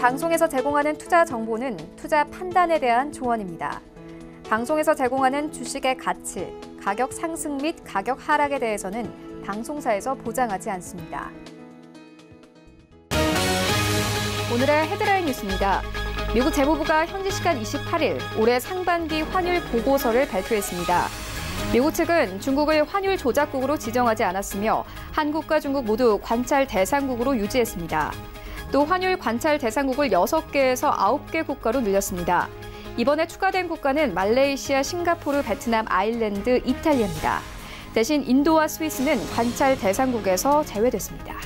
방송에서 제공하는 투자 정보는 투자 판단에 대한 조언입니다. 방송에서 제공하는 주식의 가치, 가격 상승 및 가격 하락에 대해서는 방송사에서 보장하지 않습니다. 오늘의 헤드라인 뉴스입니다. 미국 재무부가 현지 시간 28일 올해 상반기 환율 보고서를 발표했습니다. 미국 측은 중국을 환율 조작국으로 지정하지 않았으며 한국과 중국 모두 관찰 대상국으로 유지했습니다. 또 환율 관찰 대상국을 6개에서 9개 국가로 늘렸습니다. 이번에 추가된 국가는 말레이시아, 싱가포르, 베트남, 아일랜드, 이탈리아입니다. 대신 인도와 스위스는 관찰 대상국에서 제외됐습니다.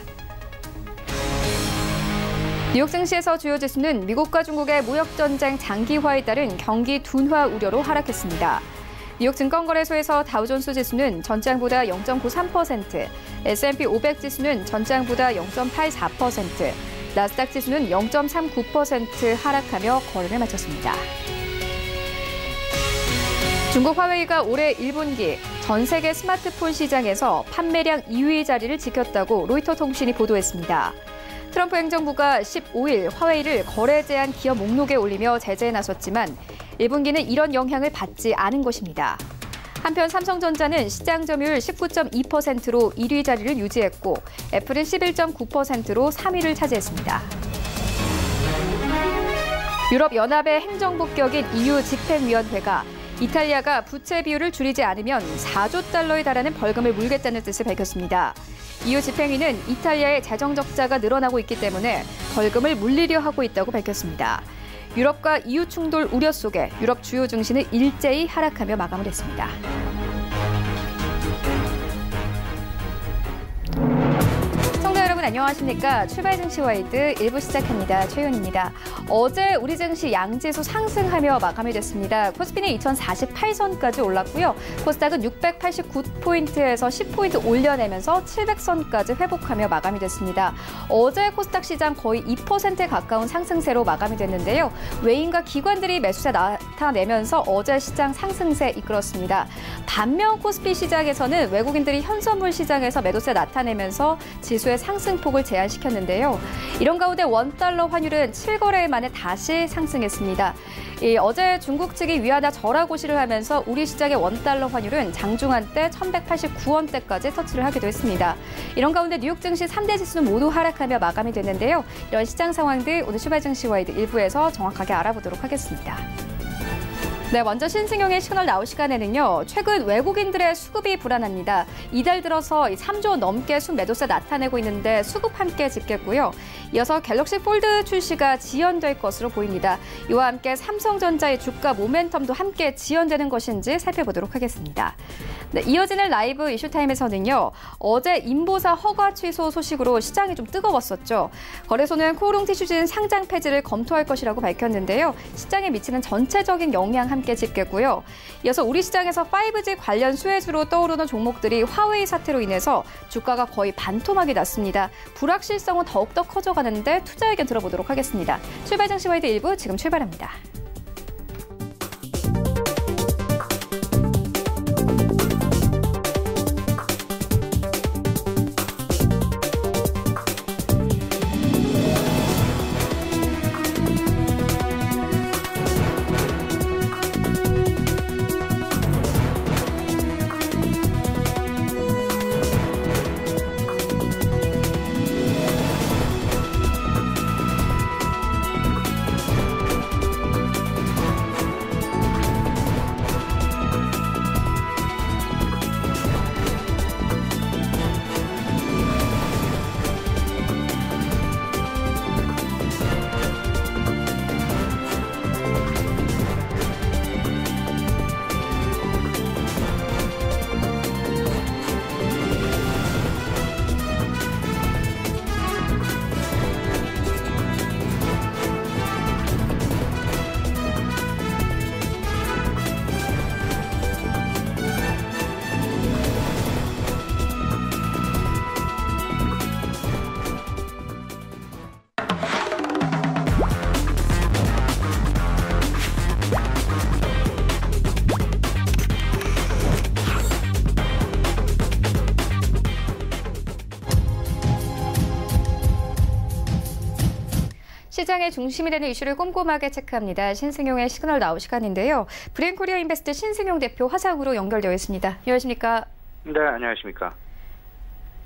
뉴욕 증시에서 주요 지수는 미국과 중국의 무역전쟁 장기화에 따른 경기 둔화 우려로 하락했습니다. 뉴욕 증권거래소에서 다우존스 지수는 전장보다 0.93%, S&P 500 지수는 전장보다 0.84%, 나스닥 지수는 0.39% 하락하며 거래를 마쳤습니다. 중국 화웨이가 올해 1분기 전 세계 스마트폰 시장에서 판매량 2위 자리를 지켰다고 로이터 통신이 보도했습니다. 트럼프 행정부가 15일 화웨이를 거래 제한 기업 목록에 올리며 제재에 나섰지만 1분기는 이런 영향을 받지 않은 것입니다. 한편 삼성전자는 시장 점유율 19.2%로 1위 자리를 유지했고 애플은 11.9%로 3위를 차지했습니다. 유럽연합의 행정복격인 EU 집행위원회가 이탈리아가 부채 비율을 줄이지 않으면 4조 달러에 달하는 벌금을 물겠다는 뜻을 밝혔습니다. EU 집행위는 이탈리아의 재정 적자가 늘어나고 있기 때문에 벌금을 물리려 하고 있다고 밝혔습니다. 유럽과 EU 충돌 우려 속에 유럽 주요 증시는 일제히 하락하며 마감을 했습니다. 시청자 여러분 안녕하십니까? 출발 증시 와이드 1부 시작합니다. 최윤입니다. 어제 우리 증시 양지수 상승하며 마감이 됐습니다. 코스피는 2048선까지 올랐고요. 코스닥은 689포인트에서 10포인트 올려내면서 700선까지 회복하며 마감이 됐습니다. 어제 코스닥 시장 거의 2%에 가까운 상승세로 마감이 됐는데요. 외인과 기관들이 매수세 나타내면서 어제 시장 상승세 이끌었습니다. 반면 코스피 시장에서는 외국인들이 현선물 시장에서 매도세 나타내면서 지수의 상승폭을 제한시켰는데요. 이런 가운데 원달러 환율은 7거래일 만에 다시 상승했습니다. 어제 중국 측이 위안화 절하 고시를 하면서 우리 시장의 원달러 환율은 장중한 때 1,189원대까지 터치를 하기도 했습니다. 이런 가운데 뉴욕 증시 3대 지수는 모두 하락하며 마감이 됐는데요. 이런 시장 상황들 오늘 출발 증시 와이드 1부에서 정확하게 알아보도록 하겠습니다. 네, 먼저 신승용의 시그널 나올 시간에는요. 최근 외국인들의 수급이 불안합니다. 이달 들어서 3조 넘게 순 매도세 나타내고 있는데 수급 함께 짚겠고요. 이어서 갤럭시 폴드 출시가 지연될 것으로 보입니다. 이와 함께 삼성전자의 주가 모멘텀도 함께 지연되는 것인지 살펴보도록 하겠습니다. 네, 이어지는 라이브 이슈타임에서는요. 어제 인보사 허가 취소 소식으로 시장이 좀 뜨거웠었죠. 거래소는 코오롱 티슈진 상장 폐지를 검토할 것이라고 밝혔는데요. 시장에 미치는 전체적인 영향 함께 짚겠고요. 이어서 우리 시장에서 5G 관련 수혜주로 떠오르는 종목들이 화웨이 사태로 인해서 주가가 거의 반토막이 났습니다. 불확실성은 더욱더 커져가는데 투자 의견 들어보도록 하겠습니다. 출발 증시 와이드 1부 지금 출발합니다. 시장의 중심이 되는 이슈를 꼼꼼하게 체크합니다. 신승용의 시그널 나우 시간인데요. 브레인코리아 인베스트 신승용 대표 화상으로 연결되어 있습니다. 안녕하십니까? 네, 안녕하십니까?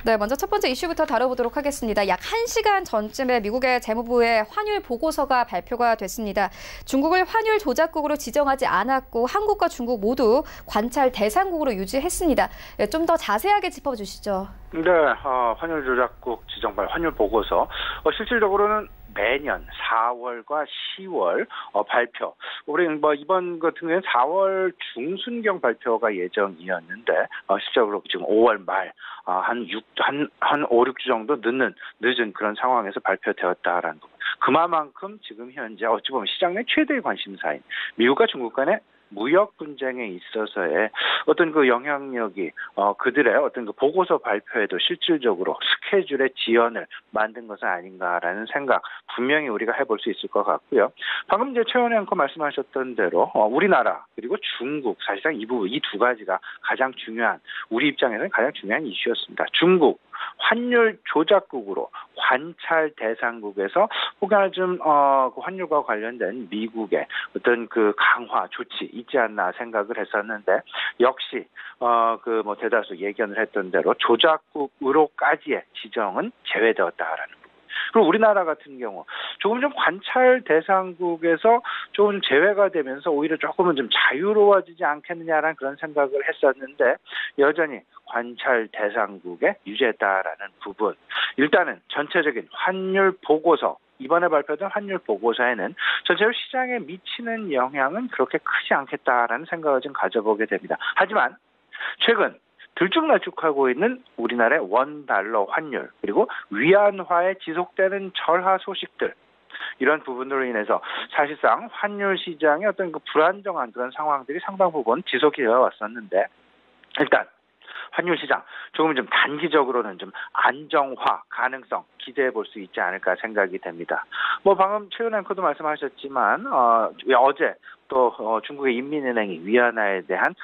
네, 먼저 첫 번째 이슈부터 다뤄보도록 하겠습니다. 약 1시간 전쯤에 미국의 재무부의 환율 보고서가 발표가 됐습니다. 중국을 환율 조작국으로 지정하지 않았고 한국과 중국 모두 관찰 대상국으로 유지했습니다. 좀 더 자세하게 짚어주시죠. 네, 환율 조작국 지정발 환율 보고서 실질적으로는 매년 4월과 10월 발표. 우리 이번 같은 경우에는 4월 중순경 발표가 예정이었는데 실제로 지금 5월 말 한 5, 6주 정도 늦은 그런 상황에서 발표되었다라는 것. 그만큼 지금 현재 어찌 보면 시장 내 최대의 관심사인 미국과 중국 간의 무역 분쟁에 있어서의 어떤 그 영향력이 그들의 어떤 그 보고서 발표에도 실질적으로 스케줄의 지연을 만든 것은 아닌가라는 생각 분명히 우리가 해볼 수 있을 것 같고요. 방금 이제 최원희 앵커 말씀하셨던 대로 우리나라 그리고 중국 사실상 이 두 가지가 가장 중요한 우리 입장에서는 가장 중요한 이슈였습니다. 중국 환율 조작국으로 관찰 대상국에서 혹여나 좀 그 환율과 관련된 미국의 어떤 그 강화 조치 있지 않나 생각을 했었는데 역시 대다수 예견을 했던 대로 조작국으로까지의 지정은 제외되었다라는 부분. 그리고 우리나라 같은 경우 조금 좀 관찰 대상국에서 조금 제외가 되면서 오히려 조금은 좀 자유로워지지 않겠느냐라는 그런 생각을 했었는데 여전히 관찰 대상국에 유지했다라는 부분. 일단은 전체적인 환율 보고서 이번에 발표된 환율 보고서에는 전체로 시장에 미치는 영향은 그렇게 크지 않겠다라는 생각을 좀 가져보게 됩니다. 하지만 최근 들쭉날쭉하고 있는 우리나라의 원달러 환율 그리고 위안화에 지속되는 절하 소식들 이런 부분으로 인해서 사실상 환율 시장의 어떤 그 불안정한 그런 상황들이 상당 부분 지속이 되어 왔었는데 일단 환율 시장 조금 좀 단기적으로는 좀 안정화 가능성 기대해 볼 수 있지 않을까 생각이 됩니다. 방금 최은혜 앵커도 말씀하셨지만 어제 또 중국의 인민은행이 위안화에 대한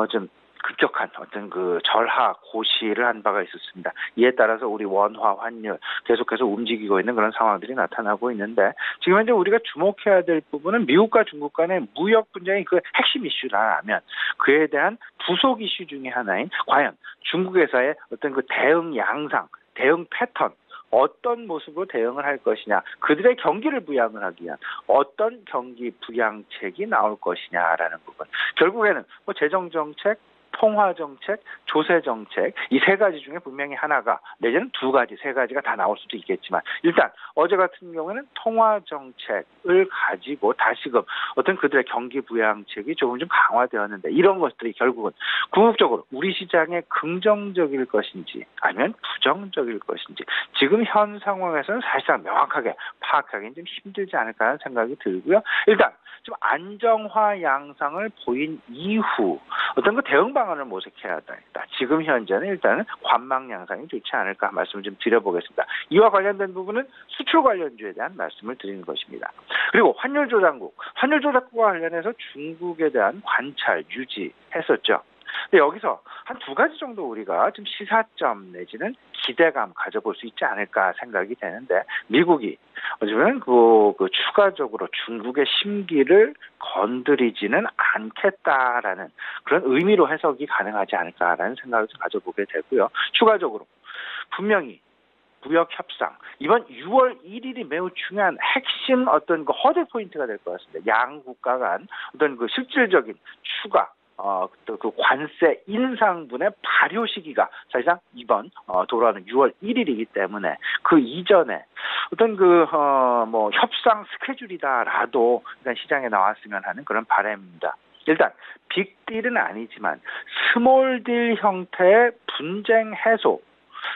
좀 급격한 어떤 그 절하 고시를 한 바가 있었습니다. 이에 따라서 우리 원화 환율 계속해서 움직이고 있는 그런 상황들이 나타나고 있는데 지금 현재 우리가 주목해야 될 부분은 미국과 중국 간의 무역 분쟁이 그 핵심 이슈라면 그에 대한 부속 이슈 중에 하나인 과연 중국에서의 어떤 그 대응 양상, 대응 패턴 어떤 모습으로 대응을 할 것이냐, 그들의 경기를 부양을 하기 위한 어떤 경기 부양책이 나올 것이냐라는 부분. 결국에는 재정정책, 통화정책, 조세정책 이 세 가지 중에 분명히 하나가 내지는 두 가지, 세 가지가 다 나올 수도 있겠지만 일단 어제 같은 경우에는 통화정책을 가지고 다시금 어떤 그들의 경기 부양책이 조금 좀 강화되었는데 이런 것들이 결국은 궁극적으로 우리 시장에 긍정적일 것인지 아니면 부정적일 것인지 지금 현 상황에서는 사실상 명확하게 파악하기는 좀 힘들지 않을까 하는 생각이 들고요. 일단 좀 안정화 양상을 보인 이후 어떤 그 대응 방안을 모색해야 된다. 지금 현재는 일단은 관망 양상이 좋지 않을까 말씀을 좀 드려보겠습니다. 이와 관련된 부분은 수출 관련주에 대한 말씀을 드리는 것입니다. 그리고 환율 조작국과 관련해서 중국에 대한 관찰 유지했었죠. 근데 여기서 한 두 가지 정도 우리가 좀 시사점 내지는 기대감 가져볼 수 있지 않을까 생각이 되는데 미국이 어쩌면 그 추가적으로 중국의 심기를 건드리지는 않겠다라는 그런 의미로 해석이 가능하지 않을까라는 생각을 좀 가져보게 되고요. 추가적으로 분명히 무역 협상 이번 6월 1일이 매우 중요한 핵심 어떤 그 허들 포인트가 될 것 같습니다. 양 국가 간 어떤 그 실질적인 추가 또 그 관세 인상분의 발효 시기가 사실상 이번 돌아오는 6월 1일이기 때문에 그 이전에 어떤 협상 스케줄이다라도 일단 시장에 나왔으면 하는 그런 바람입니다. 일단 빅딜은 아니지만 스몰딜 형태의 분쟁 해소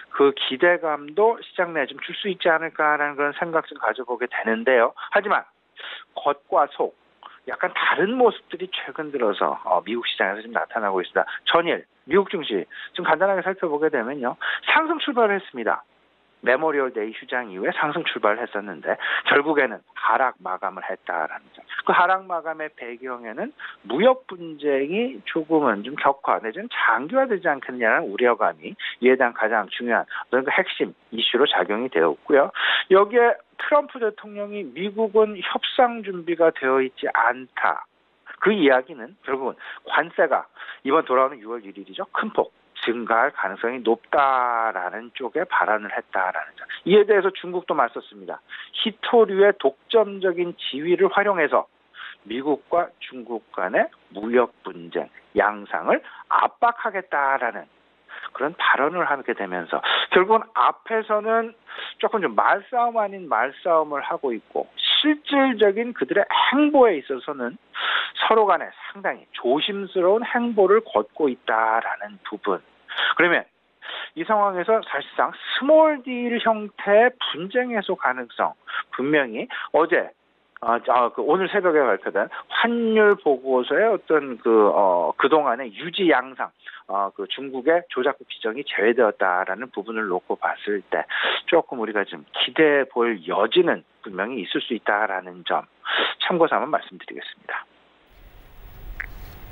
그 기대감도 시장 내에 좀 줄 수 있지 않을까라는 그런 생각 좀 가져보게 되는데요. 하지만 겉과 속 약간 다른 모습들이 최근 들어서 미국 시장에서 좀 나타나고 있습니다. 전일 미국 증시 좀 간단하게 살펴보게 되면요. 상승 출발을 했습니다. 메모리얼 데이 휴장 이후에 상승 출발을 했었는데 결국에는 하락 마감을 했다라는 점. 그 하락 마감의 배경에는 무역 분쟁이 조금은 좀 격화 내지는 장기화되지 않겠냐는 우려감이 이에 대한 가장 중요한 어떤 그 핵심 이슈로 작용이 되었고요. 여기에 트럼프 대통령이 미국은 협상 준비가 되어 있지 않다. 그 이야기는 결국은 관세가 이번 돌아오는 6월 1일이죠. 큰 폭 증가할 가능성이 높다라는 쪽에 발언을 했다라는 점. 이에 대해서 중국도 맞섰습니다. 히토류의 독점적인 지위를 활용해서 미국과 중국 간의 무역 분쟁, 양상을 압박하겠다라는 그런 발언을 하게 되면서 결국은 앞에서는 조금 좀 말싸움 아닌 말싸움을 하고 있고 실질적인 그들의 행보에 있어서는 서로 간에 상당히 조심스러운 행보를 걷고 있다라는 부분. 그러면 이 상황에서 사실상 스몰 딜 형태의 분쟁 해소 가능성 분명히 어제 오늘 새벽에 발표된 환율 보고서의 어떤 그동안의 유지 양상, 그 중국의 조작국 지정이 제외되었다라는 부분을 놓고 봤을 때 조금 우리가 좀 기대해 볼 여지는 분명히 있을 수 있다라는 점 참고 삼아 말씀드리겠습니다.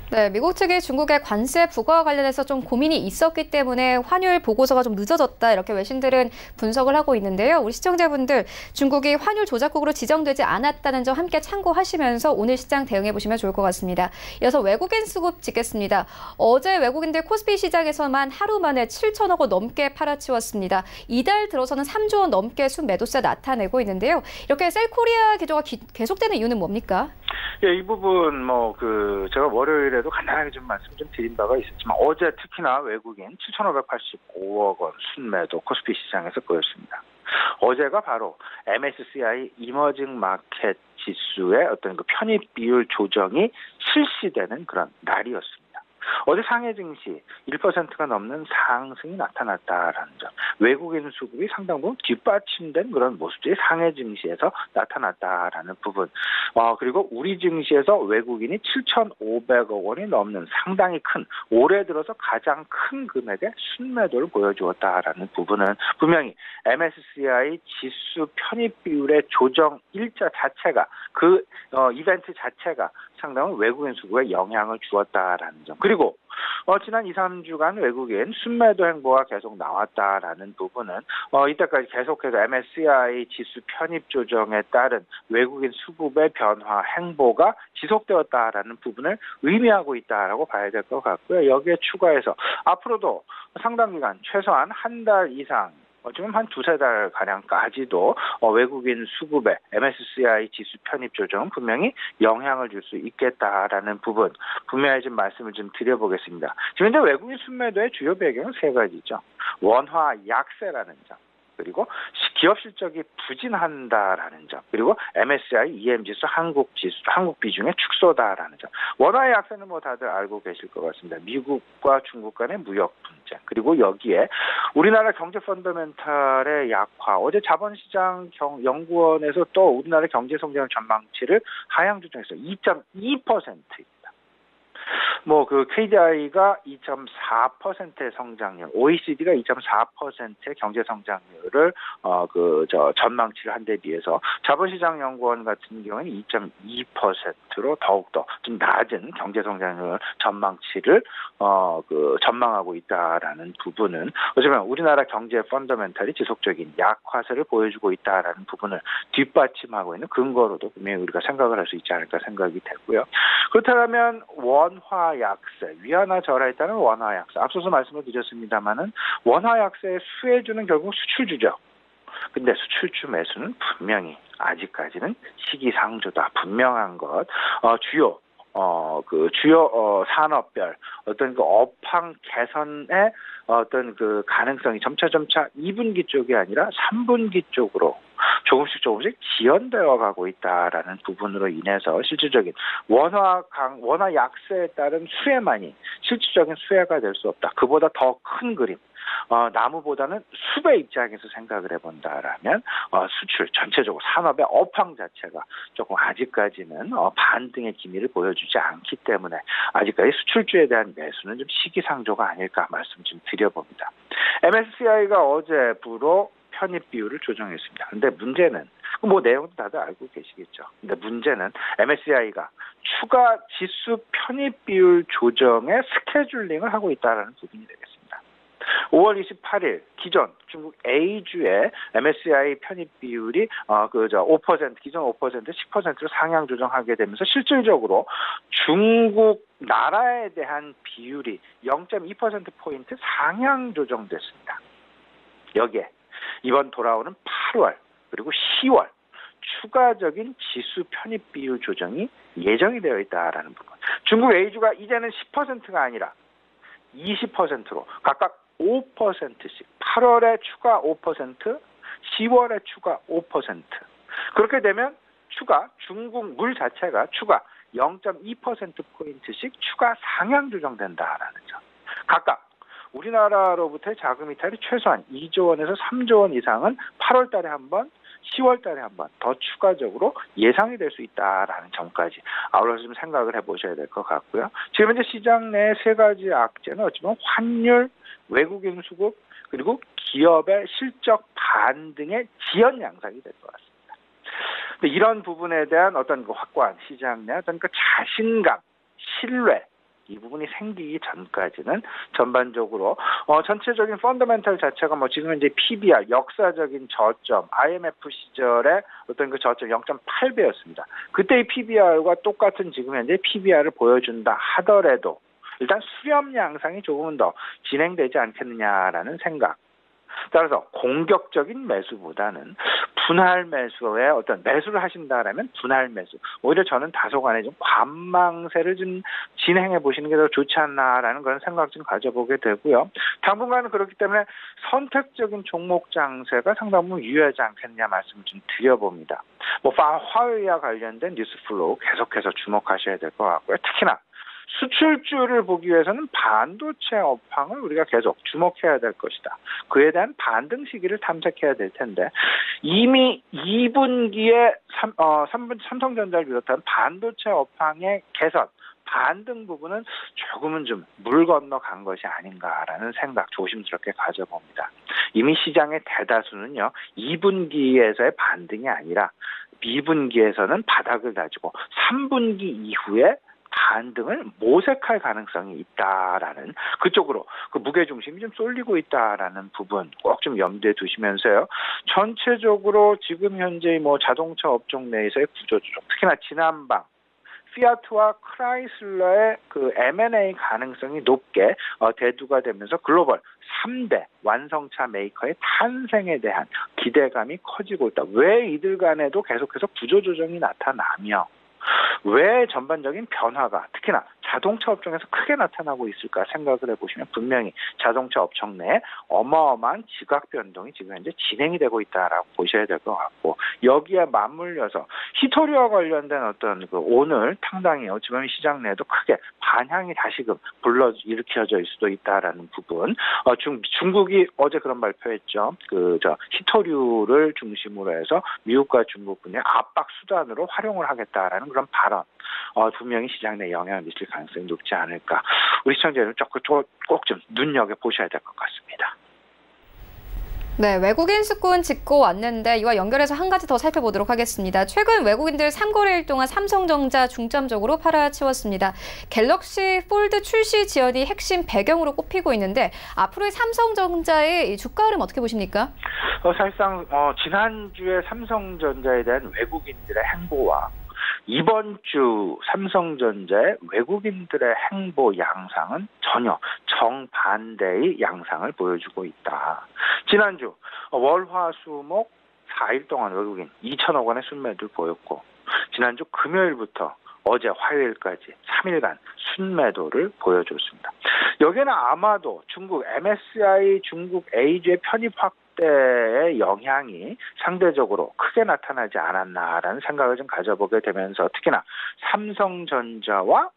네, 미국 측이 중국의 관세 부과와 관련해서 좀 고민이 있었기 때문에 환율 보고서가 좀 늦어졌다 이렇게 외신들은 분석을 하고 있는데요. 우리 시청자분들 중국이 환율 조작국으로 지정되지 않았다는 점 함께 참고하시면서 오늘 시장 대응해 보시면 좋을 것 같습니다. 이어서 외국인 수급 짚겠습니다. 어제 외국인들 코스피 시장에서만 하루 만에 7천억 원 넘게 팔아치웠습니다. 이달 들어서는 3조 원 넘게 순매도세 나타내고 있는데요. 이렇게 셀코리아 기조가 계속되는 이유는 뭡니까? 예, 이 부분 제가 월요일에도 간단하게 좀 말씀 좀 드린 바가 있었지만 어제 특히나 외국인 7,585억 원 순매도 코스피 시장에서 보였습니다. 어제가 바로 MSCI 이머징 마켓 지수의 어떤 그 편입 비율 조정이 실시되는 그런 날이었습니다. 어제 상해 증시 1%가 넘는 상승이 나타났다라는 점. 외국인 수급이 상당 부분 뒷받침된 그런 모습들이 상해 증시에서 나타났다라는 부분. 그리고 우리 증시에서 외국인이 7,500억 원이 넘는 상당히 큰 올해 들어서 가장 큰 금액의 순매도를 보여주었다라는 부분은 분명히 MSCI 지수 편입 비율의 조정 일자 자체가 그 이벤트 자체가 상당한 외국인 수급에 영향을 주었다라는 점. 그리고 지난 2, 3주간 외국인 순매도 행보가 계속 나왔다라는 부분은 이때까지 계속해서 MSCI 지수 편입 조정에 따른 외국인 수급의 변화 행보가 지속되었다라는 부분을 의미하고 있다라고 봐야 될 것 같고요. 여기에 추가해서 앞으로도 상당 기간 최소한 한 달 이상 지금 한 두세 달 가량까지도 외국인 수급에 MSCI 지수 편입 조정은 분명히 영향을 줄 수 있겠다라는 부분 분명히 좀 말씀을 좀 드려보겠습니다. 지금 현재 외국인 순매도의 주요 배경은 세 가지죠. 원화 약세라는 점. 그리고 기업 실적이 부진한다라는 점, 그리고 MSCI EM 지수 한국 비중의 축소다라는 점. 원화의 약세는 뭐 다들 알고 계실 것 같습니다. 미국과 중국 간의 무역 분쟁, 그리고 여기에 우리나라 경제 펀더멘탈의 약화. 어제 자본시장 연구원에서 또 우리나라 경제 성장 전망치를 하향 조정했어요. 2.2%입니다. KDI가 2.4%의 성장률, OECD가 2.4%의 경제 성장률을 전망치를 한 데 비해서 자본시장 연구원 같은 경우는 2.2%로 더욱더 좀 낮은 경제 성장률 전망치를 전망하고 있다라는 부분은 어쩌면 우리나라 경제 펀더멘탈이 지속적인 약화세를 보여주고 있다라는 부분을 뒷받침하고 있는 근거로도 분명히 우리가 생각을 할 수 있지 않을까 생각이 되고요. 그렇다면 원화 약세, 위안화 절하에 따른 원화 약세. 앞서서 말씀을 드렸습니다만은 원화 약세의 수혜주는 결국 수출주죠. 근데 수출주 매수는 분명히 아직까지는 시기상조다. 분명한 것. 주요 산업별 어떤 그 업황 개선의 어떤 그 가능성이 점차 2분기 쪽이 아니라 3분기 쪽으로 조금씩 지연되어 가고 있다라는 부분으로 인해서 실질적인 원화 약세에 따른 수혜만이 실질적인 수혜가 될 수 없다. 그보다 더 큰 그림. 나무보다는 숲의 입장에서 생각을 해본다라면 수출 전체적으로 산업의 업황 자체가 조금 아직까지는 반등의 기미를 보여주지 않기 때문에 아직까지 수출주에 대한 매수는 좀 시기상조가 아닐까 말씀 좀 드려봅니다. MSCI가 어제부로 편입 비율을 조정했습니다. 근데 문제는 뭐 내용도 다들 알고 계시겠죠. 근데 문제는 MSCI가 추가 지수 편입 비율 조정에 스케줄링을 하고 있다는 부분이 되겠습니다. 5월 28일 기존 중국 A주의 MSCI 편입 비율이 5% 기존 5% 10%로 상향 조정하게 되면서 실질적으로 중국 나라에 대한 비율이 0.2% 포인트 상향 조정됐습니다. 여기에 이번 돌아오는 8월 그리고 10월 추가적인 지수 편입 비율 조정이 예정이 되어 있다라는 부분. 중국 A주가 이제는 10%가 아니라 20%로 각각 5%씩 8월에 추가 5%, 10월에 추가 5%. 그렇게 되면 중국 물 자체가 추가 0.2%포인트씩 추가 상향 조정된다라는 점. 각각 우리나라로부터의 자금 이탈이 최소한 2조 원에서 3조 원 이상은 8월 달에 한 번, 10월 달에 한 번 더 추가적으로 예상이 될 수 있다라는 점까지 아울러서 좀 생각을 해보셔야 될 것 같고요. 지금 현재 시장 내 세 가지 악재는 어찌보면 환율, 외국인 수급, 그리고 기업의 실적 반등의 지연 양상이 될 것 같습니다. 근데 이런 부분에 대한 어떤 확고한 시장 내 어떤 자신감, 신뢰, 이 부분이 생기기 전까지는 전반적으로 전체적인 펀더멘털 자체가 지금 현재 PBR 역사적인 저점 IMF 시절에 어떤 그 저점 0.8배였습니다. 그때의 PBR과 똑같은 지금 현재 PBR을 보여준다 하더라도 일단 수렴 양상이 조금은 더 진행되지 않겠느냐라는 생각. 따라서 공격적인 매수보다는 분할 매수에 어떤 매수를 하신다라면 분할 매수. 오히려 저는 다소간에 좀 관망세를 좀 진행해 보시는 게 더 좋지 않나라는 그런 생각 좀 가져보게 되고요. 당분간은 그렇기 때문에 선택적인 종목 장세가 상당 부분 유효하지 않겠냐 말씀을 좀 드려봅니다. 화웨이와 관련된 뉴스 플로우 계속해서 주목하셔야 될 것 같고요. 특히나 수출주를 보기 위해서는 반도체 업황을 우리가 계속 주목해야 될 것이다. 그에 대한 반등 시기를 탐색해야 될 텐데 이미 2분기에 삼성전자를 비롯한 반도체 업황의 개선, 반등 부분은 조금은 좀 물 건너간 것이 아닌가라는 생각 조심스럽게 가져봅니다. 이미 시장의 대다수는요 2분기에서의 반등이 아니라 2분기에서는 바닥을 다지고 3분기 이후에 반등을 모색할 가능성이 있다라는 그쪽으로 그 무게중심이 좀 쏠리고 있다라는 부분 꼭 좀 염두에 두시면서요. 전체적으로 지금 현재 자동차 업종 내에서의 구조조정, 특히나 지난방 피아트와 크라이슬러의 그 M&A 가능성이 높게 대두가 되면서 글로벌 3대 완성차 메이커의 탄생에 대한 기대감이 커지고 있다. 왜 이들 간에도 계속해서 구조조정이 나타나며 왜 전반적인 변화가 특히나 자동차 업종에서 크게 나타나고 있을까 생각을 해보시면 분명히 자동차 업종 내에 어마어마한 지각 변동이 지금 현재 진행이 되고 있다라고 보셔야 될 것 같고 여기에 맞물려서 히토리와 관련된 어떤 오늘 상당히 어찌보면 시장 내에도 크게 반향이 다시금 일으켜질 수도 있다라는 부분. 중국이 어제 그런 발표했죠. 히토류를 중심으로 해서 미국과 중국 분의 압박 수단으로 활용을 하겠다라는 그런 발언. 분명히 시장 내에 영향을 미칠 가능성이 높지 않을까. 우리 시청자 여러분 꼭 좀 눈여겨보셔야 될 것 같습니다. 네, 외국인 수꾼 짚고 왔는데 이와 연결해서 한 가지 더 살펴보도록 하겠습니다. 최근 외국인들 3거래일 동안 삼성전자 중점적으로 팔아치웠습니다. 갤럭시 폴드 출시 지연이 핵심 배경으로 꼽히고 있는데 앞으로의 삼성전자의 주가 흐름 어떻게 보십니까? 사실상 지난주에 삼성전자에 대한 외국인들의 행보와 이번 주 삼성전자의 외국인들의 행보 양상은 전혀 정반대의 양상을 보여주고 있다. 지난주 월화수목 4일 동안 외국인 2천억 원의 순매도를 보였고 지난주 금요일부터 어제 화요일까지 3일간 순매도를 보여줬습니다. 여기는 아마도 중국 MSCI 중국 A주의 편입 확대의 영향이 상대적으로 크게 나타나지 않았나라는 생각을 좀 가져보게 되면서 특히나 삼성전자와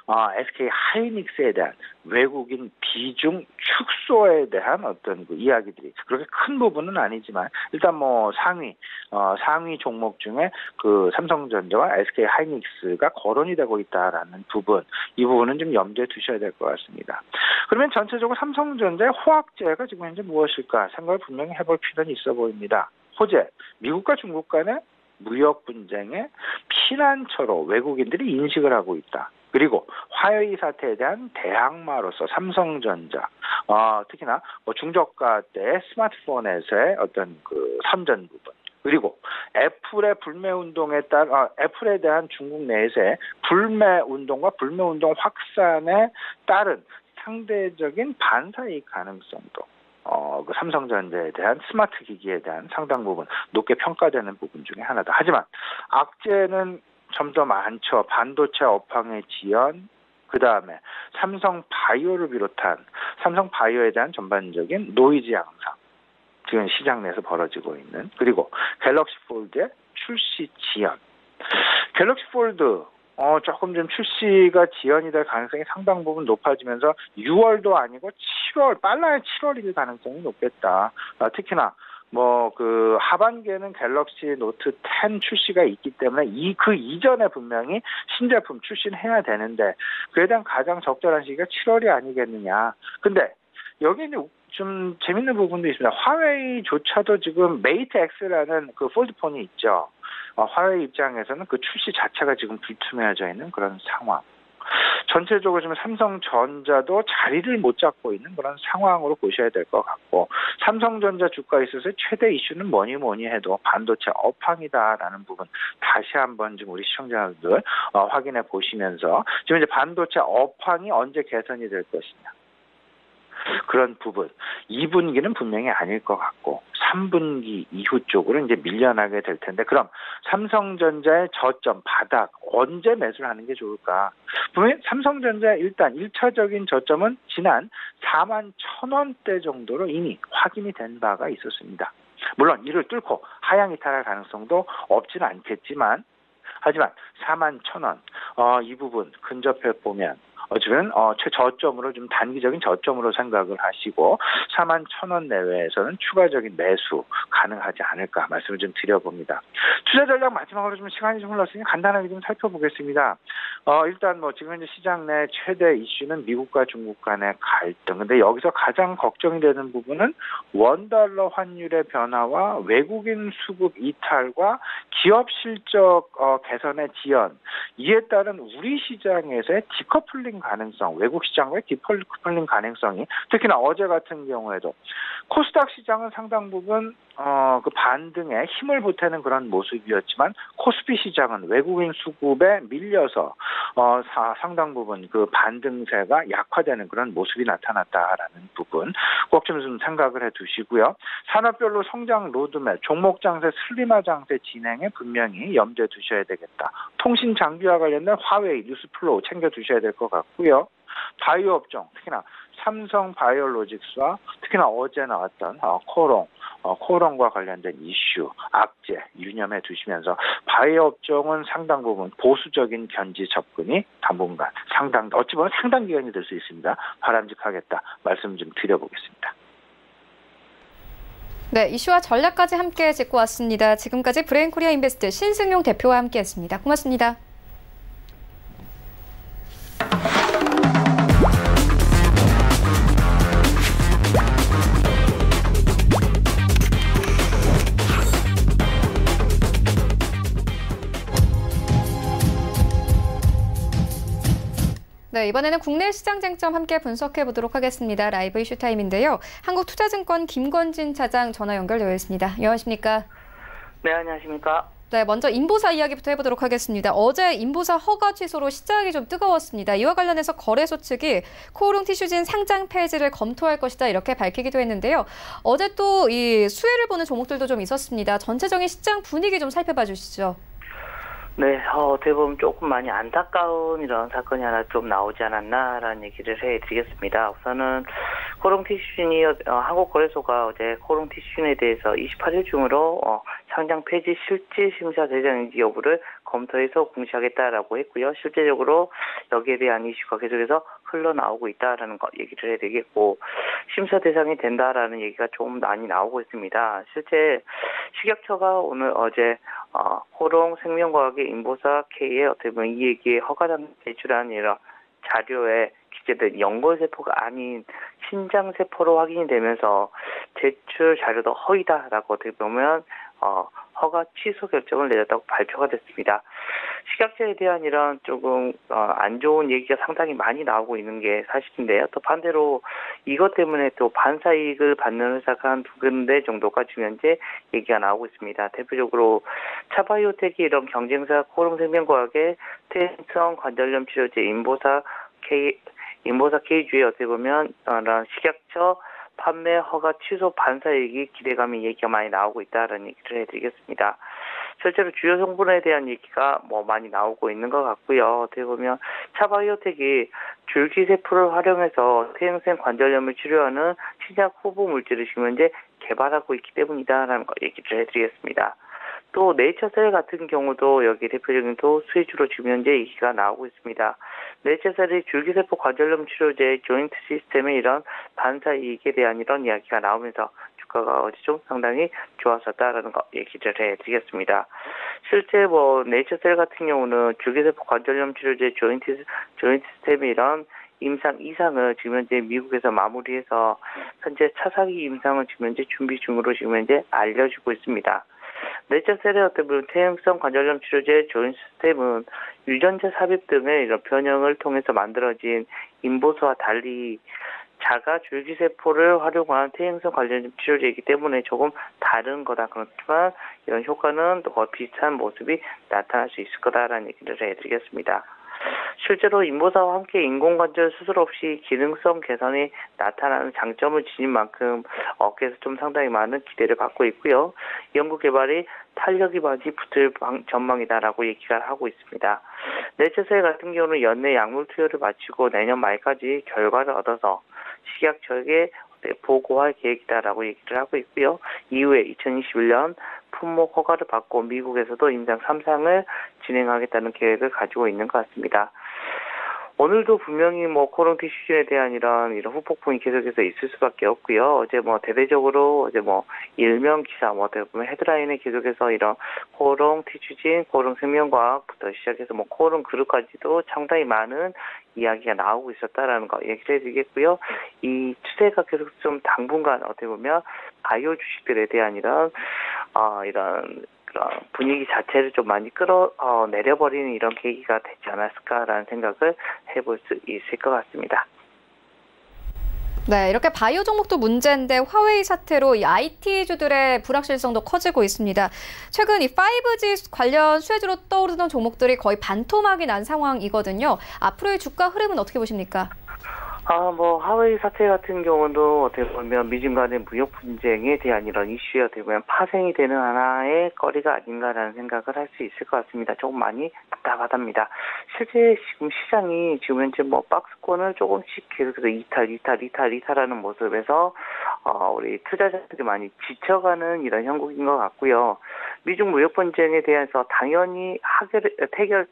SK 하이닉스에 대한 외국인 비중 축소에 대한 어떤 그 이야기들이 그렇게 큰 부분은 아니지만 일단 뭐 상위 종목 중에 그 삼성전자와 SK 하이닉스가 거론이 되고 있다라는 부분, 이 부분은 좀 염두에 두셔야 될 것 같습니다. 그러면 전체적으로 삼성전자의 호황제가 지금 현재 무엇일까 생각을 분명히 해볼 필요는 있어 보입니다. 호재, 미국과 중국 간의 무역 분쟁의 피난처로 외국인들이 인식을 하고 있다. 그리고 화웨이 사태에 대한 대항마로서 삼성전자, 특히나 뭐 중저가대의 스마트폰에서의 어떤 그 선전 부분, 그리고 애플의 불매 운동에 따라 애플에 대한 중국 내에서의 불매 운동과 불매 운동 확산에 따른 상대적인 반사이익 가능성도 그 삼성전자에 대한 스마트 기기에 대한 상당 부분 높게 평가되는 부분 중에 하나다. 하지만 악재는 좀 더 많죠. 반도체 업황의 지연, 그 다음에 삼성바이오를 비롯한 삼성바이오에 대한 전반적인 노이즈 양상, 지금 시장 내에서 벌어지고 있는, 그리고 갤럭시 폴드의 출시 지연. 갤럭시 폴드 조금 좀 출시가 지연이 될 가능성이 상당 부분 높아지면서 6월도 아니고 7월, 빨라야 7월일 가능성이 높겠다. 특히나 뭐 그 하반기에는 갤럭시 노트 10 출시가 있기 때문에 그 이전에 분명히 신제품 출시는 해야 되는데 그에 대한 가장 적절한 시기가 7월이 아니겠느냐. 근데 여기는 좀 재밌는 부분도 있습니다. 화웨이조차도 지금 메이트 X라는 그 폴드폰이 있죠. 화웨이 입장에서는 그 출시 자체가 지금 불투명해져 있는 그런 상황. 전체적으로 지금 삼성전자도 자리를 못 잡고 있는 그런 상황으로 보셔야 될 것 같고, 삼성전자 주가에 있어서 최대 이슈는 뭐니 해도 반도체 업황이다라는 부분 다시 한번 지금 우리 시청자들 확인해 보시면서 지금 이제 반도체 업황이 언제 개선이 될 것이냐, 그런 부분 2분기는 분명히 아닐 것 같고 3분기 이후 쪽으로 이제 밀려나게 될 텐데, 그럼 삼성전자의 저점 바닥 언제 매수를 하는 게 좋을까? 분명히 삼성전자의 일단 1차적인 저점은 지난 41,000원대 정도로 이미 확인이 된 바가 있었습니다. 물론 이를 뚫고 하향 이탈할 가능성도 없지는 않겠지만, 하지만 41,000원 이 부분 근접해 보면 어쩌면 최저점으로 좀 단기적인 저점으로 생각을 하시고 41,000원 내외에서는 추가적인 매수 가능하지 않을까 말씀을 좀 드려봅니다. 투자 전략 마지막으로 좀 시간이 좀 흘렀으니 간단하게 좀 살펴보겠습니다. 일단 뭐 지금 현재 시장 내 최대 이슈는 미국과 중국 간의 갈등. 근데 여기서 가장 걱정이 되는 부분은 원달러 환율의 변화와 외국인 수급 이탈과 기업 실적 개선의 지연, 이에 따른 우리 시장에서의 디커플링 가능성, 외국 시장과의 디커플링 가능성이, 특히나 어제 같은 경우에도 코스닥 시장은 상당 부분 그 반등에 힘을 보태는 그런 모습이었지만 코스피 시장은 외국인 수급에 밀려서 상당 부분 그 반등세가 약화되는 그런 모습이 나타났다라는 부분 꼭 좀 생각을 해두시고요. 산업별로 성장 로드맵, 종목 장세, 슬림화 장세 진행에 분명히 염두에 두셔야 되겠다. 통신 장비와 관련된 화웨이 뉴스 플로우 챙겨두셔야 될 것 같고요. 바이오 업종, 특히나 삼성 바이오로직스와 특히나 어제 나왔던 코롱과 관련된 이슈, 악재 유념해 두시면서 바이오 업종은 상당 부분 보수적인 견지 접근이 당분간 어찌 보면 상당 기간이 될 수 있습니다. 바람직하겠다 말씀 좀 드려보겠습니다. 네, 이슈와 전략까지 함께 짚고 왔습니다. 지금까지 브레인코리아 인베스트 신승용 대표와 함께했습니다. 고맙습니다. 네, 이번에는 국내 시장 쟁점 함께 분석해 보도록 하겠습니다. 라이브 이슈 타임인데요. 한국투자증권 김건진 차장 전화 연결되어 있습니다. 안녕하십니까? 네, 안녕하십니까? 네, 먼저 인보사 이야기부터 해보도록 하겠습니다. 어제 인보사 허가 취소로 시장이 좀 뜨거웠습니다. 이와 관련해서 거래소 측이 코오롱 티슈진 상장 폐지를 검토할 것이다 이렇게 밝히기도 했는데요. 어제 또 이 수혜를 보는 종목들도 좀 있었습니다. 전체적인 시장 분위기 좀 살펴봐 주시죠. 네, 어떻게 보면 조금 많이 안타까운 이런 사건이 하나 좀 나오지 않았나라는 얘기를 해드리겠습니다. 우선은 코롱티슈진이 한국거래소가 어제 코롱티슈진에 대해서 28일 중으로 상장 폐지 실질 심사 대상인지 여부를 검토해서 공시하겠다라고 했고요. 실제적으로 여기에 대한 이슈가 계속해서 흘러나오고 있다라는 거 얘기를 해드리겠고, 심사 대상이 된다라는 얘기가 좀 많이 나오고 있습니다. 실제 식약처가 어제 코롱 생명과학의 인보사 K의 어떻게 보면 이 얘기에 허가장 제출한 이런 자료에 기재된 연골세포가 아닌 신장세포로 확인이 되면서 제출 자료도 허위다라고 어떻게 보면 허가 취소 결정을 내렸다고 발표가 됐습니다. 식약처에 대한 이런 조금 안 좋은 얘기가 상당히 많이 나오고 있는 게 사실인데요. 또 반대로 이것 때문에 또 반사이익을 받는 회사가 한 2군데 정도가 지금 현재 얘기가 나오고 있습니다. 대표적으로 차바이오텍이 이런 경쟁사 코롱생명과학의 퇴행성 관절염 치료제 인보사 K주에 어떻게 보면 식약처 판매 허가 취소 반사이익이 기대감이 얘기가 많이 나오고 있다는 얘기를 해드리겠습니다. 실제로 주요 성분에 대한 얘기가 많이 나오고 있는 것 같고요. 어떻게 보면 차바이오텍이 줄기세포를 활용해서 퇴행성 관절염을 치료하는 신약 후보 물질을 지금 현재 개발하고 있기 때문이다라는 거 얘기를 해드리겠습니다. 또 네이처셀 같은 경우도 여기 대표적인 또 수혜주로 지금 현재 얘기가 나오고 있습니다. 네이처셀이 줄기세포 관절염 치료제 조인트 시스템의 이런 반사이익에 대한 이런 이야기가 나오면서 주가가 어제 좀 상당히 좋았었다라는 거 얘기를 해드리겠습니다. 실제 네이처셀 같은 경우는 줄기세포 관절염 치료제 조인트 시스템의 이런 임상 2상을 지금 현재 미국에서 마무리해서 현재 차사기 임상을 지금 현재 준비 중으로 지금 현재 알려주고 있습니다. 네이처셀의 어떤 퇴행성 관절염 치료제 조인트 시스템은 유전자 삽입 등의 이런 변형을 통해서 만들어진 인보수와 달리 자가 줄기세포를 활용한 퇴행성 관절염 치료제이기 때문에 조금 다른 거다. 그렇지만 이런 효과는 또 거의 비슷한 모습이 나타날 수 있을 거다라는 얘기를 해드리겠습니다. 실제로 인보사와 함께 인공관절 수술 없이 기능성 개선이 나타나는 장점을 지닌 만큼 업계에서 좀 상당히 많은 기대를 받고 있고요. 연구 개발이 탄력이 많이 붙을 전망이다라고 얘기가 하고 있습니다. 네이처셀 같은 경우는 연내 약물 투여를 마치고 내년 말까지 결과를 얻어서 식약처에게 보고할 계획이다라고 얘기를 하고 있고요. 이후에 2021년 품목 허가를 받고 미국에서도 임상 3상을 진행하겠다는 계획을 가지고 있는 것 같습니다. 오늘도 분명히 코롱티슈진에 대한 이런 후폭풍이 계속해서 있을 수밖에 없고요. 어제 대대적으로 일명 기사 어떻게 보면 헤드라인에 계속해서 이런 코롱티슈진, 코롱생명과학부터 시작해서 코롱 그룹까지도 상당히 많은 이야기가 나오고 있었다라는 거 얘기를 해드리겠고요. 이 추세가 계속 좀 당분간 어떻게 보면 바이오 주식들에 대한 이런 분위기 자체를 좀 많이 내려버리는 이런 계기가 되지 않았을까라는 생각을 해볼 수 있을 것 같습니다. 네, 이렇게 바이오 종목도 문제인데 화웨이 사태로 이 IT주들의 불확실성도 커지고 있습니다. 최근 이 5G 관련 수혜주로 떠오르던 종목들이 거의 반토막이 난 상황이거든요. 앞으로의 주가 흐름은 어떻게 보십니까? 하웨이 사태 같은 경우도 어떻게 보면 미중 간의 무역 분쟁에 대한 이런 이슈에 어떻게 보면 파생이 되는 하나의 거리가 아닌가라는 생각을 할 수 있을 것 같습니다. 조금 많이 답답하답니다. 실제 지금 시장이 지금 현재 박스권을 조금씩 계속해서 이탈하는 모습에서 우리 투자자들이 많이 지쳐가는 이런 형국인 것 같고요. 미중 무역 분쟁에 대해서 당연히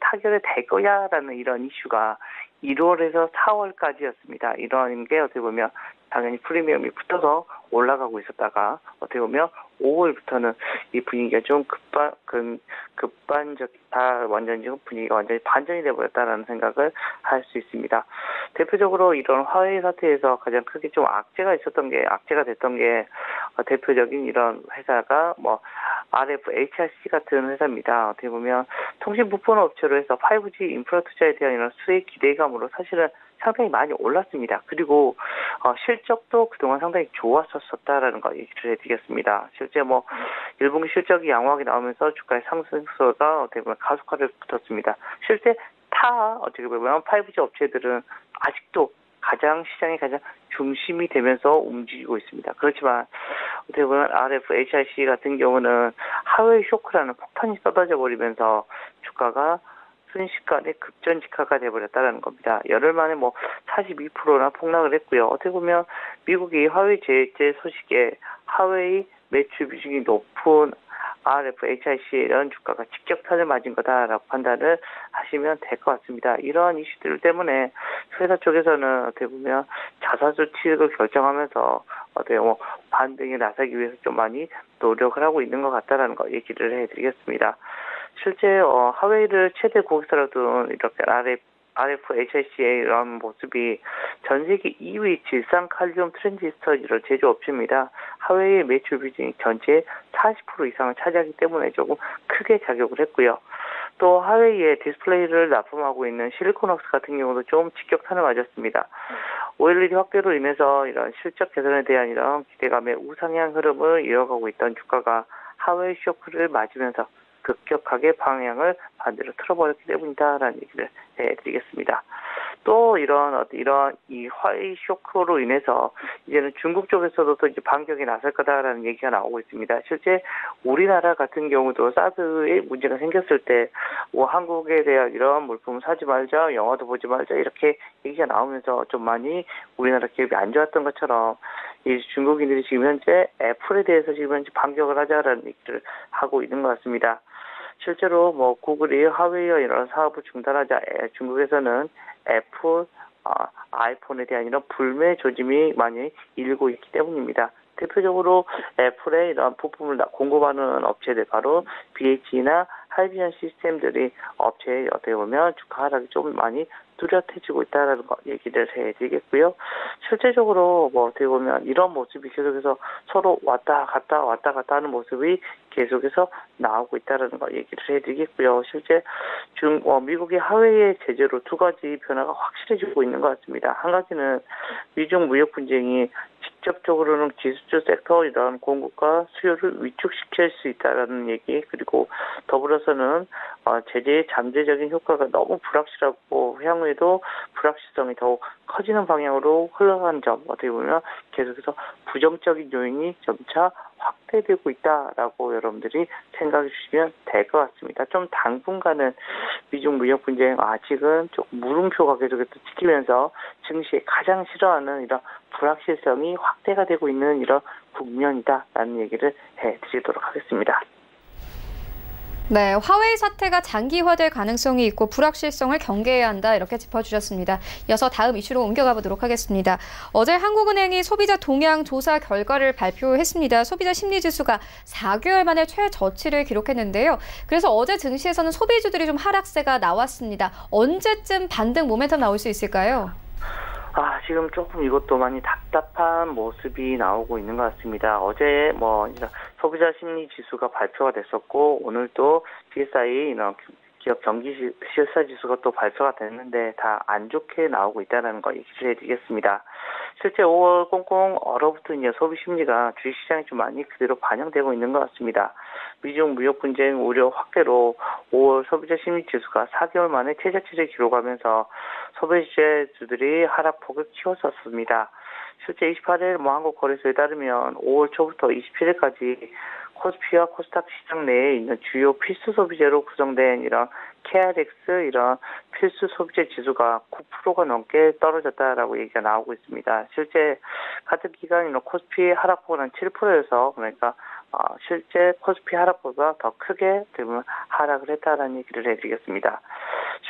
타결이 될 거야라는 이런 이슈가 1월에서 4월까지였습니다. 이런 게 어떻게 보면 당연히 프리미엄이 붙어서 올라가고 있었다가 어떻게 보면 5월부터는 이 분위기가 좀 분위기가 완전히 반전이 돼버렸다라는 생각을 할 수 있습니다. 대표적으로 이런 화웨이 사태에서 가장 크게 좀 악재가 됐던 게 대표적인 이런 회사가 RFHRC 같은 회사입니다. 어떻게 보면 통신 부품 업체로 해서 5G 인프라 투자에 대한 이런 수익 기대감으로 사실은 상당히 많이 올랐습니다. 그리고 실적도 그동안 상당히 좋았었다라는 거 얘기를 해드리겠습니다. 실제 1분기 실적이 양호하게 나오면서 주가의 상승세가 어떻게 보면 가속화를 붙었습니다. 실제 어떻게 보면 5G 업체들은 아직도 시장의 가장 중심이 되면서 움직이고 있습니다. 그렇지만 어떻게 보면 RFHRC 같은 경우는 하웨이 쇼크라는 폭탄이 쏟아져 버리면서 주가가 순식간에 급전직하가 돼버렸다는 겁니다. 열흘 만에 42%나 폭락을 했고요. 어떻게 보면 미국이 화웨이 제재 소식에 화웨이 매출 비중이 높은 RFHIC에 이런 주가가 직격탄을 맞은 거다라고 판단을 하시면 될 것 같습니다. 이러한 이슈들 때문에 회사 쪽에서는 어떻게 보면 자사주 취득을 결정하면서 어떻게 반등에 나서기 위해서 좀 많이 노력을 하고 있는 것 같다라는 거 얘기를 해드리겠습니다. 실제 화웨이를 최대 고객사로 둔 이렇게 RFHIC의 이런 모습이 전 세계 2위 질산칼륨 트랜지스터 제조업체입니다. 화웨이의 매출 비중이 전체의 40% 이상을 차지하기 때문에 조금 크게 작용을 했고요. 또 화웨이의 디스플레이를 납품하고 있는 실리콘웍스 같은 경우도 좀 직격탄을 맞았습니다. OLED 확대로 인해서 이런 실적 개선에 대한 이런 기대감의 우상향 흐름을 이어가고 있던 주가가 화웨이 쇼크를 맞으면서 급격하게 방향을 반대로 틀어버렸기 때문이다라는 얘기를 해드리겠습니다. 또 이런 이 화웨이 쇼크로 인해서 이제는 중국 쪽에서도 또 이제 반격에 나설 거다라는 얘기가 나오고 있습니다. 실제 우리나라 같은 경우도 사드에 문제가 생겼을 때 한국에 대한 이런 물품을 사지 말자, 영화도 보지 말자 이렇게 얘기가 나오면서 좀 많이 우리나라 기업이 안 좋았던 것처럼 이 중국인들이 지금 현재 애플에 대해서 지금 현재 반격을 하자라는 얘기를 하고 있는 것 같습니다. 실제로 구글이 화웨이와 이런 사업을 중단하자 중국에서는 애플, 아이폰에 대한 이런 불매 조짐이 많이 일고 있기 때문입니다. 대표적으로 애플의 이런 부품을 공급하는 업체들 바로 BH나 하이비전 시스템들이 업체에 어떻게 보면 주가 하락이 좀 많이 뚜렷해지고 있다는 거 얘기를 해드리겠고요. 실제적으로 어떻게 보면 이런 모습이 계속해서 서로 왔다 갔다 하는 모습이 계속해서 나오고 있다는 거 얘기를 해드리겠고요. 실제 미국의 화웨이의 제재로 두 가지 변화가 확실해지고 있는 것 같습니다. 한 가지는 미중 무역 분쟁이 직접적으로는 기술주 섹터 이런 공급과 수요를 위축시킬 수 있다는 얘기, 그리고 더불어서는 제재의 잠재적인 효과가 너무 불확실하고 향후에도 불확실성이 더욱 커지는 방향으로 흘러가는 점, 어떻게 보면 계속해서 부정적인 요인이 점차 확대되고 있다라고 여러분들이 생각해 주시면 될 것 같습니다. 좀 당분간은 미중 무역 분쟁 아직은 조금 물음표가 계속해서 찍히면서 증시에 가장 싫어하는 이런 불확실성이 확대가 되고 있는 이런 국면이다라는 얘기를 해드리도록 하겠습니다. 네, 화웨이 사태가 장기화될 가능성이 있고 불확실성을 경계해야 한다 이렇게 짚어주셨습니다. 이어서 다음 이슈로 옮겨가 보도록 하겠습니다. 어제 한국은행이 소비자 동향 조사 결과를 발표했습니다. 소비자 심리지수가 4개월 만에 최저치를 기록했는데요. 그래서 어제 증시에서는 소비주들이 좀 하락세가 나왔습니다. 언제쯤 반등 모멘텀 나올 수 있을까요? 지금 조금 이것도 많이 답답한 모습이 나오고 있는 것 같습니다. 어제 소비자 심리 지수가 발표가 됐었고, 오늘 또 PSI 기업 경기 실사 지수가 또 발표가 됐는데 다 안 좋게 나오고 있다는 거 얘기를 해드리겠습니다. 실제 5월 꽁꽁 얼어붙은 소비 심리가 주식시장에 좀 많이 그대로 반영되고 있는 것 같습니다. 미중 무역 분쟁 우려 확대로 5월 소비자 심리 지수가 4개월 만에 최저치를 기록하면서 소비자주들이 하락폭을 키웠었습니다. 실제 28일 한국거래소에 따르면 5월 초부터 27일까지 코스피와 코스닥 시장 내에 있는 주요 필수 소비재로 구성된 이런 KRX 이런 필수 소비재 지수가 9%가 넘게 떨어졌다라고 얘기가 나오고 있습니다. 실제 같은 기간 코스피 하락폭은 7%여서 그러니까 실제 코스피 하락보다 더 크게 하락을 했다라는 얘기를 해드리겠습니다.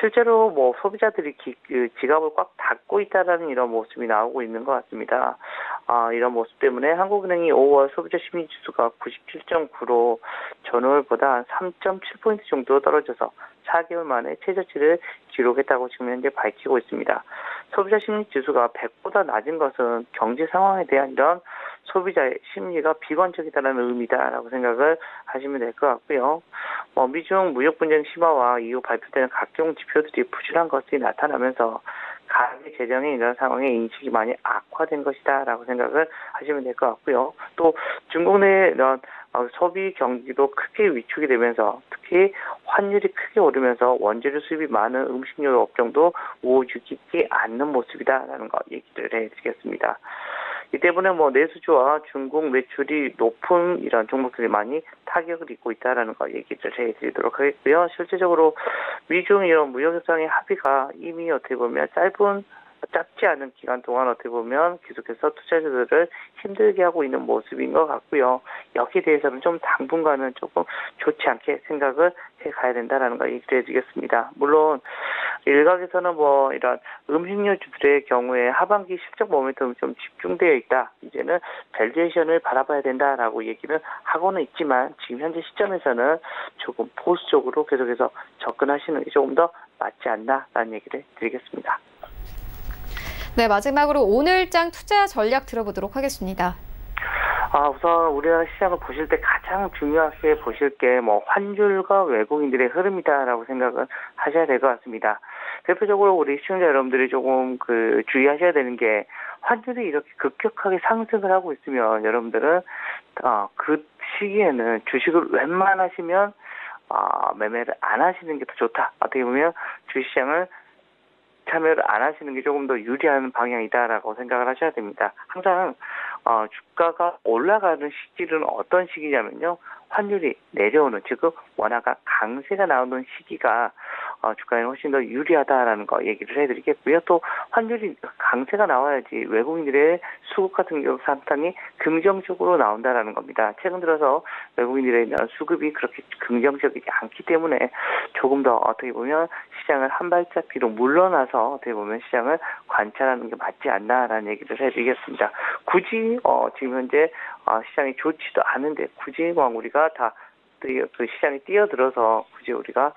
실제로 소비자들이 지갑을 꽉 닫고 있다라는 이런 모습이 나오고 있는 것 같습니다. 이런 모습 때문에 한국은행이 5월 소비자 심리 지수가 97.9로 전월보다 3.7포인트 정도 떨어져서 4개월 만에 최저치를 기록했다고 지금 현재 밝히고 있습니다. 소비자 심리 지수가 100보다 낮은 것은 경제 상황에 대한 이런 소비자의 심리가 비관적이다라는 의미다라고 생각을 하시면 될 것 같고요. 미중 무역 분쟁 심화와 이후 발표되는 각종 지표들이 부실한 것이 나타나면서 가계 재정의 이런 상황의 인식이 많이 악화된 것이다라고 생각을 하시면 될 것 같고요. 또 중국 내 이런 소비 경기도 크게 위축이 되면서 특히 환율이 크게 오르면서 원재료 수입이 많은 음식료 업종도 우호죽이지 않는 모습이다라는 거 얘기를 해드리겠습니다. 이 때문에 뭐 내수주와 중국 매출이 높은 이런 종목들이 많이 타격을 입고 있다라는 거 얘기를 해드리도록 하겠고요. 실제적으로 미중 이런 무역협상의 합의가 이미 어떻게 보면 짧지 않은 기간 동안 어떻게 보면 계속해서 투자자들을 힘들게 하고 있는 모습인 것 같고요. 여기에 대해서는 좀 당분간은 조금 좋지 않게 생각을 해가야 된다라는 거 얘기를 해드리겠습니다. 물론 일각에서는 뭐 이런 음식료주들의 경우에 하반기 실적 모멘텀이 좀 집중되어 있다. 이제는 밸류에이션을 바라봐야 된다라고 얘기는 하고는 있지만 지금 현재 시점에서는 조금 보수적으로 계속해서 접근하시는 게 조금 더 맞지 않나라는 얘기를 드리겠습니다. 네, 마지막으로 오늘장 투자 전략 들어보도록 하겠습니다. 우선 우리나라 시장을 보실 때 가장 중요하게 보실 게 뭐 환율과 외국인들의 흐름이다라고 생각을 하셔야 될 것 같습니다. 대표적으로 우리 시청자 여러분들이 조금 주의하셔야 되는 게 환율이 이렇게 급격하게 상승을 하고 있으면 여러분들은 그 시기에는 주식을 웬만하시면 매매를 안 하시는 게 더 좋다. 어떻게 보면 주식시장을 참여를 안 하시는 게 조금 더 유리한 방향이다라고 생각을 하셔야 됩니다. 항상 주가가 올라가는 시기는 어떤 시기냐면요. 환율이 내려오는, 즉 원화가 강세가 나오는 시기가 주가에는 훨씬 더 유리하다라는 거 얘기를 해드리겠고요. 또 환율이 강세가 나와야지 외국인들의 수급 같은 경우 상당히 긍정적으로 나온다라는 겁니다. 최근 들어서 외국인들의 수급이 그렇게 긍정적이지 않기 때문에 조금 더 어떻게 보면 시장을 한 발짝 뒤로 물러나서 어떻게 보면 시장을 관찰하는 게 맞지 않나라는 얘기를 해드리겠습니다. 굳이 지금 현재 시장이 좋지도 않은데 굳이 우리가 다 그 시장에 뛰어들어서 굳이 우리가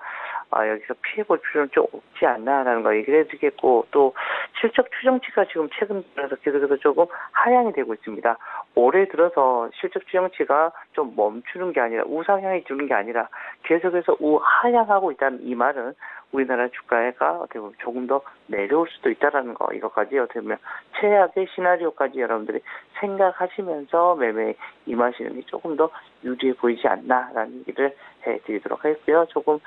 여기서 피해볼 필요는 좀 없지 않나라는 거 얘기를 해드리겠고, 또 실적 추정치가 지금 최근 들어서 계속해서 조금 하향이 되고 있습니다. 올해 들어서 실적 추정치가 좀 멈추는 게 아니라 우상향이 주는 게 아니라 계속해서 우하향하고 있다는 이 말은 우리나라 주가가 어떻게 보면 조금 더 내려올 수도 있다라는 거, 이것까지 어떻게 보면 최악의 시나리오까지 여러분들이 생각하시면서 매매에 임하시는 게 조금 더 유리해 보이지 않나라는 얘기를 해드리도록 하겠고요. 조금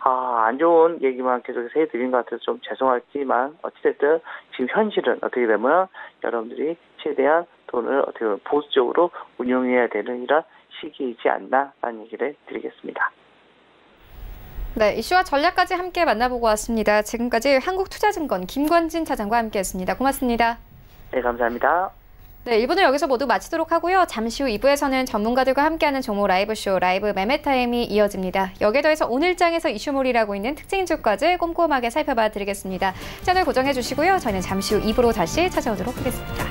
안 좋은 얘기만 계속해서 해드린 것 같아서 좀 죄송하지만 어찌됐든 지금 현실은 어떻게 되면 여러분들이 최대한 돈을 어떻게 보면 보수적으로 운용해야 되는 이런 시기이지 않나라는 얘기를 드리겠습니다. 네, 이슈와 전략까지 함께 만나보고 왔습니다. 지금까지 한국투자증권 김관진 차장과 함께했습니다. 고맙습니다. 네, 감사합니다. 네, 1부는 여기서 모두 마치도록 하고요. 잠시 후 2부에서는 전문가들과 함께하는 종목 라이브쇼 라이브 매매타임이 이어집니다. 여기에 더해서 오늘장에서 이슈몰이라고 있는 특징 주가들 꼼꼼하게 살펴봐 드리겠습니다. 채널 고정해 주시고요. 저희는 잠시 후 2부로 다시 찾아오도록 하겠습니다.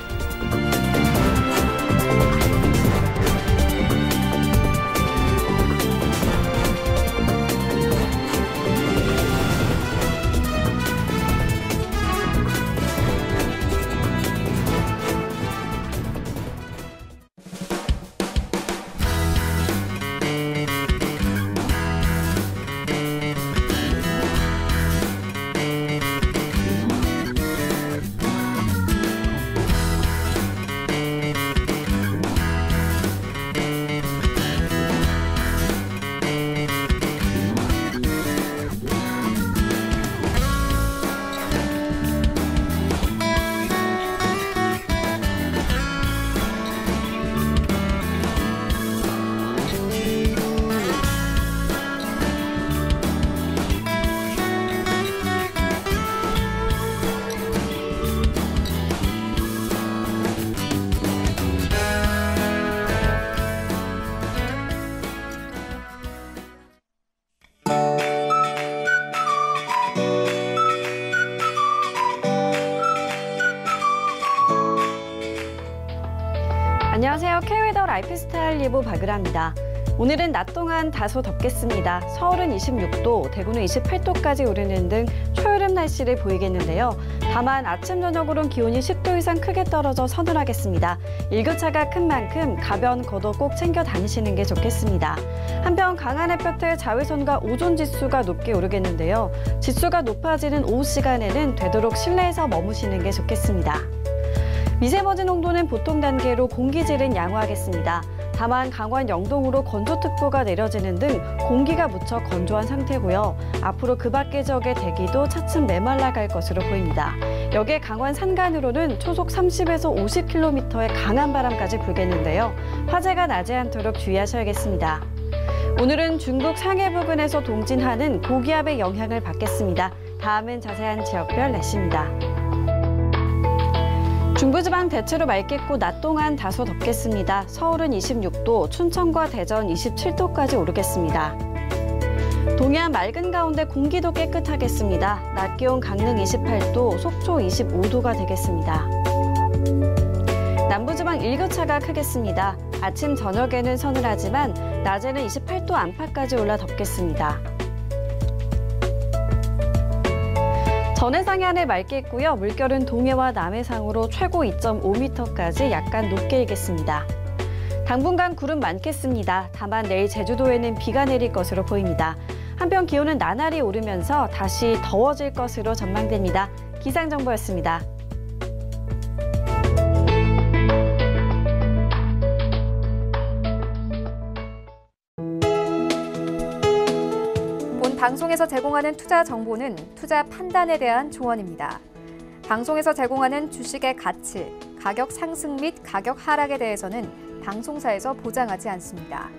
안녕하세요. K웨더 라이프스타일 예보 박유라입니다. 오늘은 낮 동안 다소 덥겠습니다. 서울은 26도, 대구는 28도까지 오르는 등 초여름 날씨를 보이겠는데요. 다만 아침 저녁으로는 기온이 10도 이상 크게 떨어져 서늘하겠습니다. 일교차가 큰 만큼 가벼운 겉옷 꼭 챙겨 다니시는 게 좋겠습니다. 한편 강한 햇볕에 자외선과 오존 지수가 높게 오르겠는데요. 지수가 높아지는 오후 시간에는 되도록 실내에서 머무시는 게 좋겠습니다. 미세먼지 농도는 보통 단계로 공기질은 양호하겠습니다. 다만 강원 영동으로 건조특보가 내려지는 등 공기가 무척 건조한 상태고요. 앞으로 그 밖의 지역의 대기도 차츰 메말라갈 것으로 보입니다. 여기에 강원 산간으로는 초속 30에서 50km의 강한 바람까지 불겠는데요. 화재가 나지 않도록 주의하셔야겠습니다. 오늘은 중국 상해 부근에서 동진하는 고기압의 영향을 받겠습니다. 다음은 자세한 지역별 날씨입니다. 중부지방 대체로 맑겠고 낮 동안 다소 덥겠습니다. 서울은 26도, 춘천과 대전 27도까지 오르겠습니다. 동해안 맑은 가운데 공기도 깨끗하겠습니다. 낮 기온 강릉 28도, 속초 25도가 되겠습니다. 남부지방 일교차가 크겠습니다. 아침 저녁에는 서늘하지만 낮에는 28도 안팎까지 올라 덥겠습니다. 전해상해 안에 맑겠고요. 물결은 동해와 남해상으로 최고 2.5m까지 약간 높게 일겠습니다. 당분간 구름 많겠습니다. 다만 내일 제주도에는 비가 내릴 것으로 보입니다. 한편 기온은 나날이 오르면서 다시 더워질 것으로 전망됩니다. 기상정보였습니다. 본 방송에서 제공하는 투자 정보는 투자 판단에 대한 조언입니다. 방송에서 제공하는 주식의 가치, 가격 상승 및 가격 하락에 대해서는 방송사에서 보장하지 않습니다.